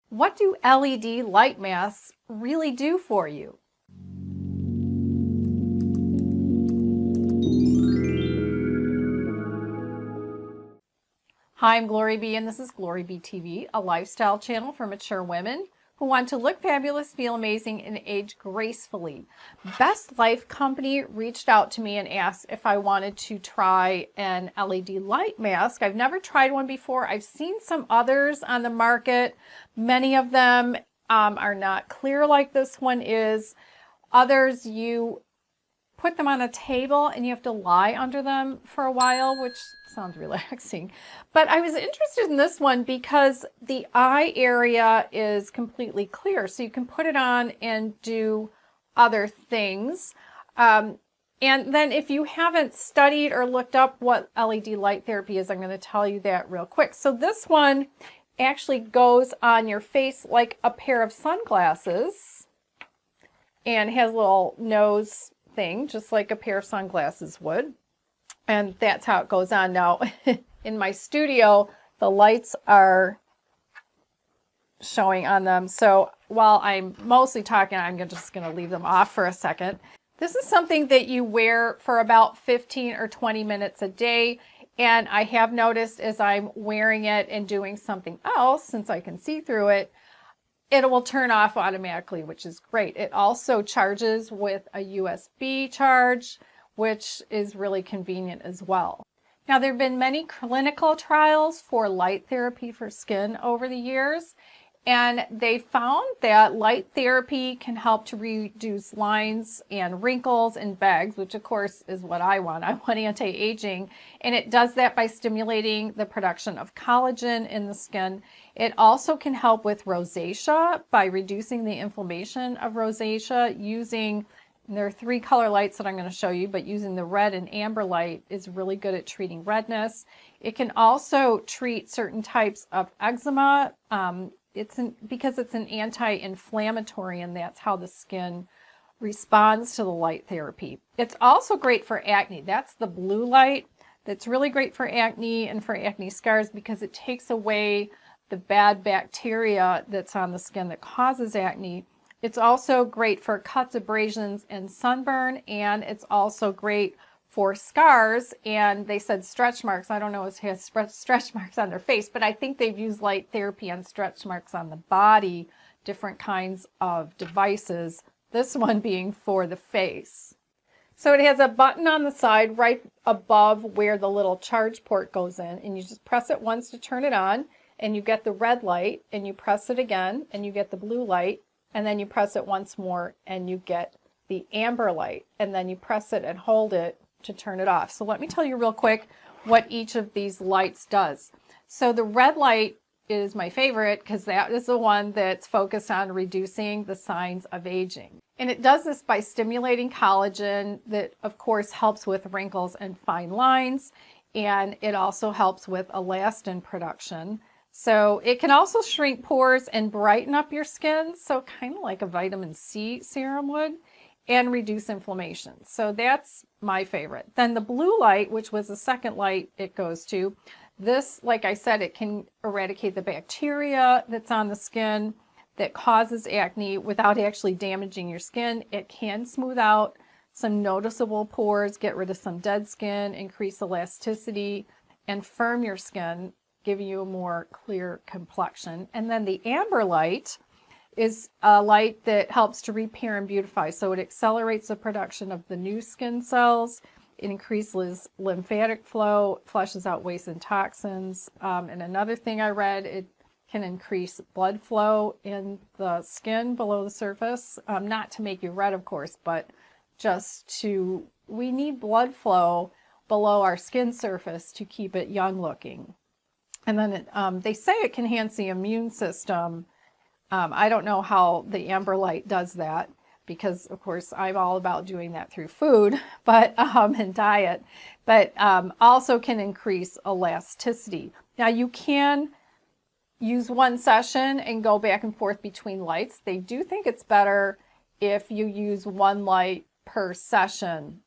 What do LED light masks really do for you? Hi, I'm GloryB and this is GloryB-TV, a lifestyle channel for mature women who want to look fabulous, feel amazing, and age gracefully. Best Life Company reached out to me and asked if I wanted to try an LED light mask. I've never tried one before. I've seen some others on the market. Many of them are not clear like this one is. Others, you put them on a table and you have to lie under them for a while, which sounds relaxing. But I was interested in this one because the eye area is completely clear. So you can put it on and do other things. And then if you haven't studied or looked up what LED light therapy is, I'm going to tell you that real quick. So this one actually goes on your face like a pair of sunglasses and has a little nose thing, just like a pair of sunglasses would. And that's how it goes on. Now, in my studio, the lights are showing on them. So while I'm mostly talking, I'm just going to leave them off for a second. This is something that you wear for about 15 or 20 minutes a day. And I have noticed as I'm wearing it and doing something else, since I can see through it, it will turn off automatically, which is great. It also charges with a USB charge, which is really convenient as well. Now, there have been many clinical trials for light therapy for skin over the years, and they found that light therapy can help to reduce lines and wrinkles and bags, which of course is what I want. I want anti-aging, and it does that by stimulating the production of collagen in the skin. It also can help with rosacea by reducing the inflammation of rosacea using, there are 3 color lights that I'm going to show you, but using the red and amber light is really good at treating redness. It can also treat certain types of eczema. Because it's an anti-inflammatory, and that's how the skin responds to the light therapy. It's also great for acne. That's the blue light. That's really great for acne and for acne scars because it takes away the bad bacteria that's on the skin that causes acne. It's also great for cuts, abrasions, and sunburn, and it's also great for scars, and they said stretch marks. I don't know if it has stretch marks on their face, but I think they've used light therapy on stretch marks on the body, different kinds of devices, this one being for the face. So it has a button on the side right above where the little charge port goes in, and you just press it once to turn it on, and you get the red light, and you press it again, and you get the blue light, and then you press it once more, and you get the amber light, and then you press it and hold it to turn it off. So let me tell you real quick what each of these lights does. So the red light is my favorite because that is the one that's focused on reducing the signs of aging. And it does this by stimulating collagen that of course helps with wrinkles and fine lines, and it also helps with elastin production. So it can also shrink pores and brighten up your skin, so kind of like a vitamin C serum would, and reduce inflammation. So that's my favorite. Then the blue light, which was the second light it goes to, this, like I said, it can eradicate the bacteria that's on the skin that causes acne without actually damaging your skin. It can smooth out some noticeable pores, get rid of some dead skin, increase elasticity, and firm your skin, giving you a more clear complexion. And then the amber light is a light that helps to repair and beautify. So it accelerates the production of the new skin cells. It increases lymphatic flow, flushes out waste and toxins. And another thing I read, it can increase blood flow in the skin below the surface. Not to make you red, of course, but just to, we need blood flow below our skin surface to keep it young looking. And then they say it can enhance the immune system. I don't know how the amber light does that because, of course, I'm all about doing that through food, but and diet, but also can increase elasticity. Now, you can use one session and go back and forth between lights. They do think it's better if you use one light per session.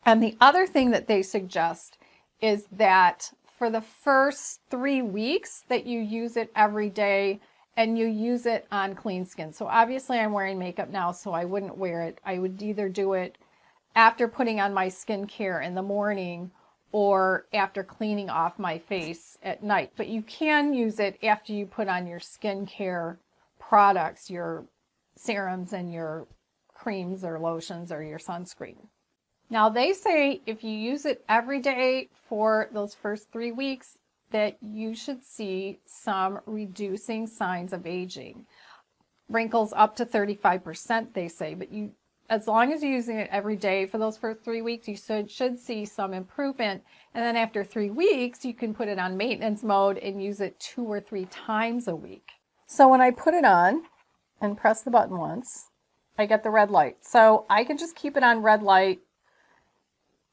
And the other thing that they suggest is that for the first 3 weeks that you use it every day, and you use it on clean skin. So obviously I'm wearing makeup now, so I wouldn't wear it. I would either do it after putting on my skincare in the morning or after cleaning off my face at night. But you can use it after you put on your skincare products, your serums and your creams or lotions or your sunscreen. Now they say if you use it every day for those first 3 weeks, that you should see some reducing signs of aging. Wrinkles up to 35%, they say, but as long as you're using it every day for those first 3 weeks, you should see some improvement. And then after 3 weeks, you can put it on maintenance mode and use it 2 or 3 times a week. So when I put it on and press the button once, I get the red light. So I can just keep it on red light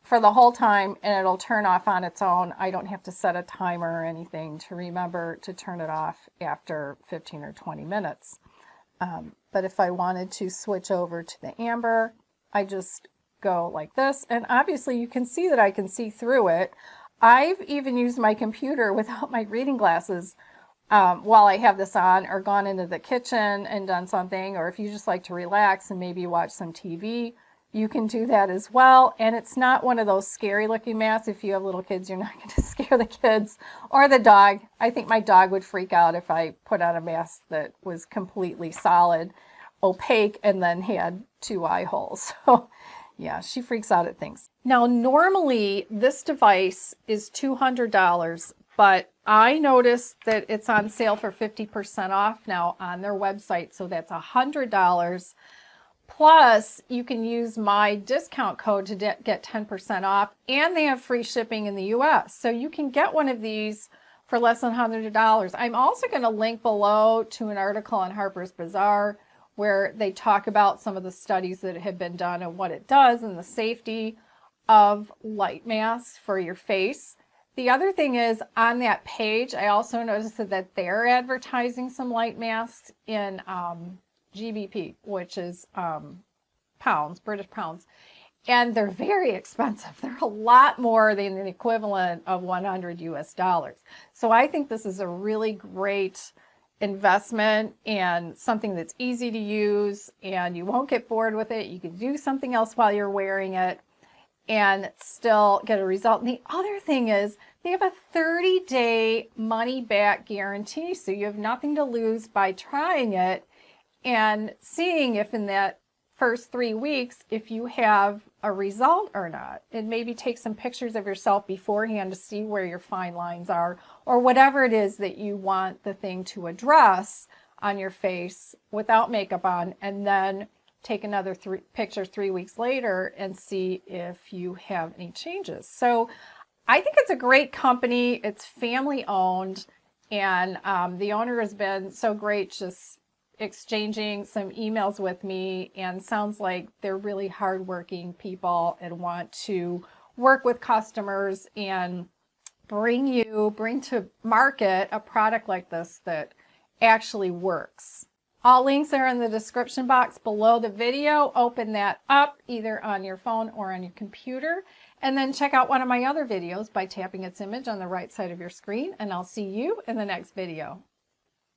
for the whole time and it'll turn off on its own. I don't have to set a timer or anything to remember to turn it off after 15 or 20 minutes. But if I wanted to switch over to the amber, I just go like this. And obviously you can see that I can see through it. I've even used my computer without my reading glasses while I have this on, or gone into the kitchen and done something. Or if you just like to relax and maybe watch some TV, you can do that as well. And it's not one of those scary looking masks. If you have little kids, you're not going to scare the kids or the dog. I think my dog would freak out if I put on a mask that was completely solid, opaque, and then had 2 eye holes. So yeah, she freaks out at things. Now, normally this device is $200, but I noticed that it's on sale for 50% off now on their website. So that's $100. Plus, you can use my discount code to get 10% off, and they have free shipping in the US. So you can get one of these for less than $100. I'm also going to link below to an article on Harper's Bazaar where they talk about some of the studies that have been done and what it does and the safety of light masks for your face. The other thing is, on that page, I also noticed that they're advertising some light masks in GBP, which is pounds, British pounds, and they're very expensive. They're a lot more than the equivalent of 100 US dollars. So I think this is a really great investment and something that's easy to use, and you won't get bored with it. You can do something else while you're wearing it and still get a result. And the other thing is, they have a 30-day money-back guarantee, so you have nothing to lose by trying it and seeing if in that first 3 weeks, if you have a result or not. And maybe take some pictures of yourself beforehand to see where your fine lines are, or whatever it is that you want the thing to address on your face without makeup on, and then take another 3 pictures 3 weeks later and see if you have any changes. So I think it's a great company. It's family owned, and the owner has been so great, just exchanging some emails with me, and sounds like they're really hardworking people and want to work with customers and bring to market a product like this that actually works. All links are in the description box below the video. Open that up either on your phone or on your computer, and then check out one of my other videos by tapping its image on the right side of your screen, and I'll see you in the next video.